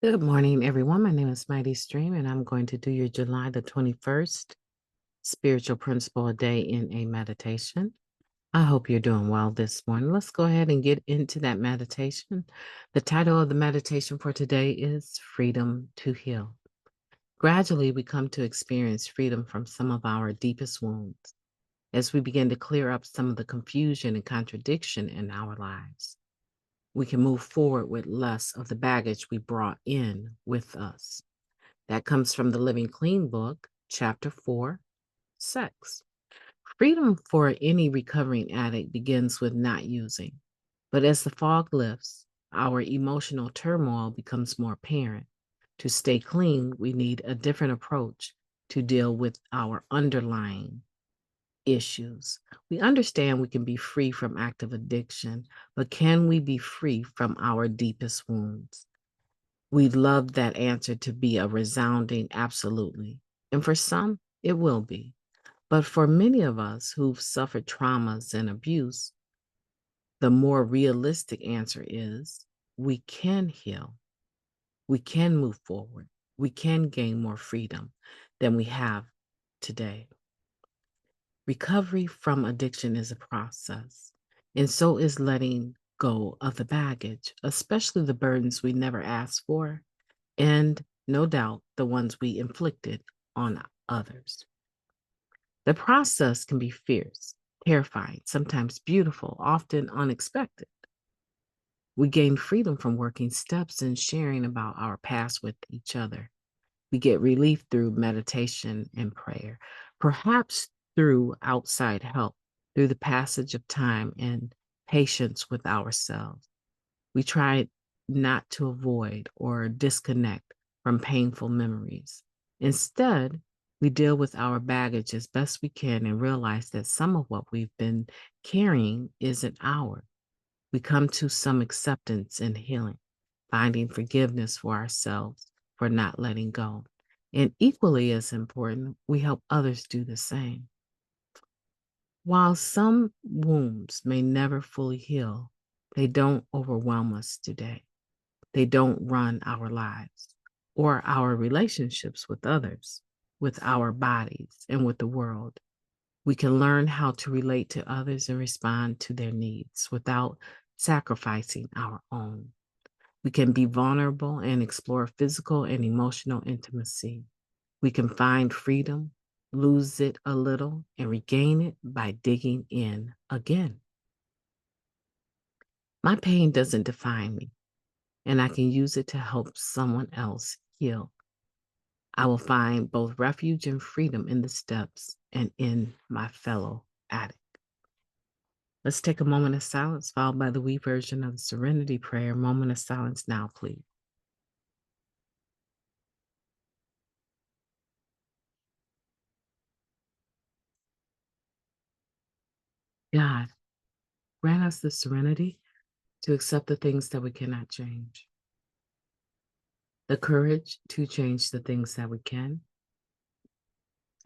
Good morning, everyone. My name is Mighty Stream, and I'm going to do your July the 21st spiritual principle a day in a meditation. I hope you're doing well this morning. Let's go ahead and get into that meditation. The title of the meditation for today is Freedom to Heal. Gradually, we come to experience freedom from some of our deepest wounds as we begin to clear up some of the confusion and contradiction in our lives. We can move forward with less of the baggage we brought in with us. That comes from the Living Clean book, chapter 4, Sex. Freedom for any recovering addict begins with not using. But as the fog lifts, our emotional turmoil becomes more apparent. To stay clean, we need a different approach to deal with our underlying issues. We understand we can be free from active addiction, but can we be free from our deepest wounds? We'd love that answer to be a resounding absolutely. And for some, it will be. But for many of us who've suffered traumas and abuse, the more realistic answer is we can heal. We can move forward. We can gain more freedom than we have today. Recovery from addiction is a process, and so is letting go of the baggage, especially the burdens we never asked for, and no doubt the ones we inflicted on others. The process can be fierce, terrifying, sometimes beautiful, often unexpected. We gain freedom from working steps and sharing about our past with each other. We get relief through meditation and prayer, perhaps through outside help, through the passage of time and patience with ourselves. We try not to avoid or disconnect from painful memories. Instead, we deal with our baggage as best we can and realize that some of what we've been carrying isn't ours. We come to some acceptance and healing, finding forgiveness for ourselves for not letting go. And equally as important, we help others do the same. While some wounds may never fully heal, they don't overwhelm us today. They don't run our lives or our relationships with others, with our bodies, and with the world. We can learn how to relate to others and respond to their needs without sacrificing our own. We can be vulnerable and explore physical and emotional intimacy. We can find freedom, lose it a little, and regain it by digging in again. My pain doesn't define me, and I can use it to help someone else heal. I will find both refuge and freedom in the steps and in my fellow addict. Let's take a moment of silence, followed by the we version of the Serenity Prayer. Moment of silence now, please. God, grant us the serenity to accept the things that we cannot change, the courage to change the things that we can,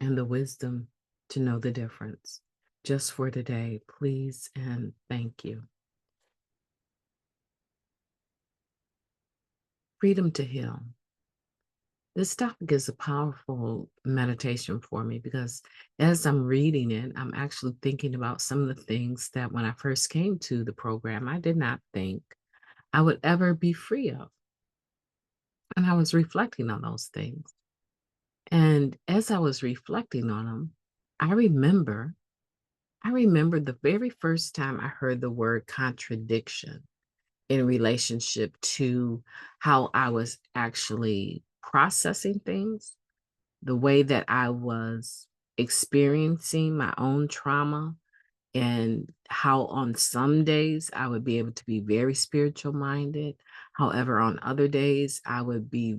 and the wisdom to know the difference. Just for today, please and thank you. Freedom to heal. This topic is a powerful meditation for me because as I'm reading it, I'm actually thinking about some of the things that when I first came to the program, I did not think I would ever be free of. And I was reflecting on those things. And as I was reflecting on them, I remember the very first time I heard the word contradiction in relationship to how I was actually processing things, the way that I was experiencing my own trauma, and how on some days I would be able to be very spiritual minded. However, on other days, I would be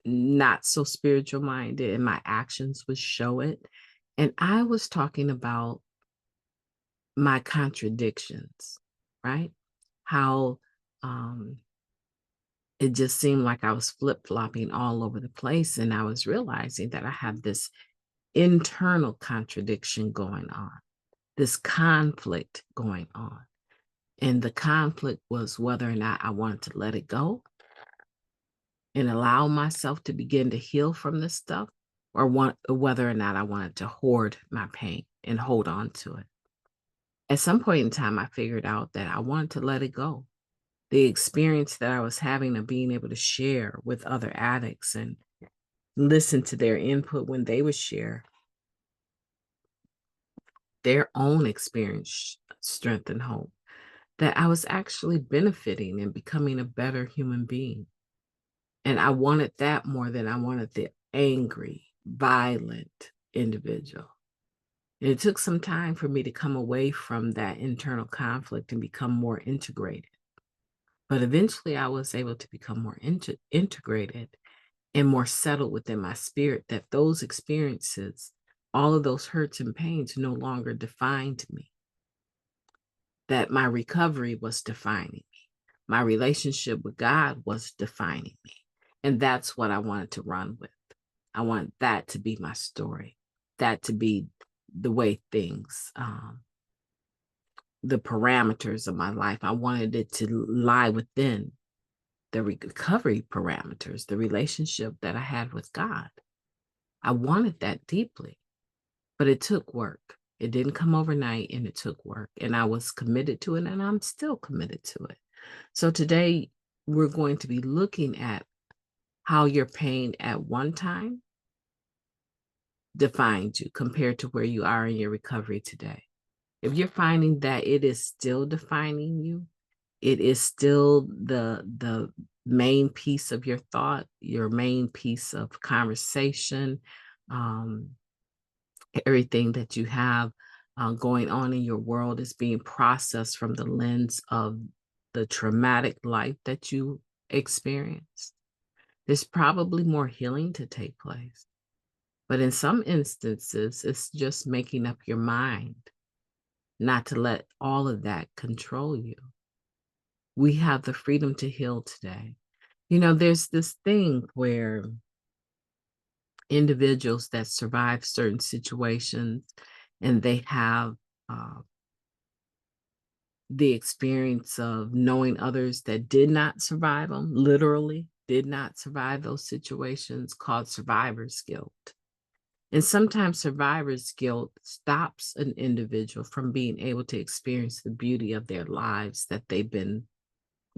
not so spiritual minded and my actions would show it. And I was talking about my contradictions, right? How um, it just seemed like I was flip flopping all over the place. And I was realizing that I have this internal contradiction going on, this conflict going on. And the conflict was whether or not I wanted to let it go and allow myself to begin to heal from this stuff, or whether or not I wanted to hoard my pain and hold on to it. At some point in time, I figured out that I wanted to let it go. The experience that I was having of being able to share with other addicts and listen to their input when they would share their own experience, strength, and hope, that I was actually benefiting and becoming a better human being. And I wanted that more than I wanted the angry, violent individual. And it took some time for me to come away from that internal conflict and become more integrated. But eventually I was able to become more integrated and more settled within my spirit, that those experiences, all of those hurts and pains no longer defined me, that my recovery was defining me. My relationship with God was defining me. And that's what I wanted to run with. I want that to be my story, that to be the way things, the parameters of my life. I wanted it to lie within the recovery parameters, the relationship that I had with God. I wanted that deeply, but it took work. It didn't come overnight, and it took work. And I was committed to it, and I'm still committed to it. So today, we're going to be looking at how your pain at one time defined you compared to where you are in your recovery today. If you're finding that it is still defining you, it is still the main piece of your thought, your main piece of conversation, um, everything that you have going on in your world is being processed from the lens of the traumatic life that you experienced, there's probably more healing to take place. But in some instances, it's just making up your mind not to let all of that control you. We have the freedom to heal today. You know, there's this thing where individuals that survive certain situations and they have the experience of knowing others that did not survive them, literally did not survive those situations, called survivor's guilt. And sometimes survivor's guilt stops an individual from being able to experience the beauty of their lives that they've been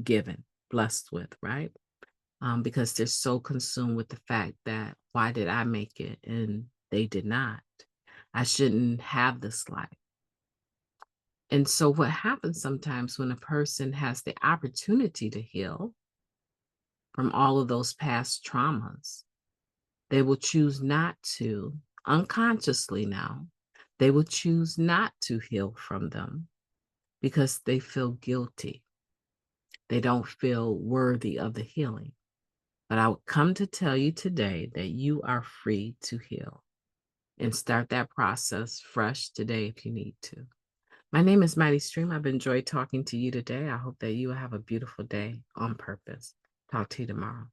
given, blessed with, right? Because they're so consumed with the fact that, why did I make it and they did not? I shouldn't have this life. And so what happens sometimes when a person has the opportunity to heal from all of those past traumas, they will choose not to, unconsciously now, they will choose not to heal from them because they feel guilty. They don't feel worthy of the healing. But I will come to tell you today that you are free to heal and start that process fresh today if you need to. My name is Mighty Stream. I've enjoyed talking to you today. I hope that you have a beautiful day on purpose. Talk to you tomorrow.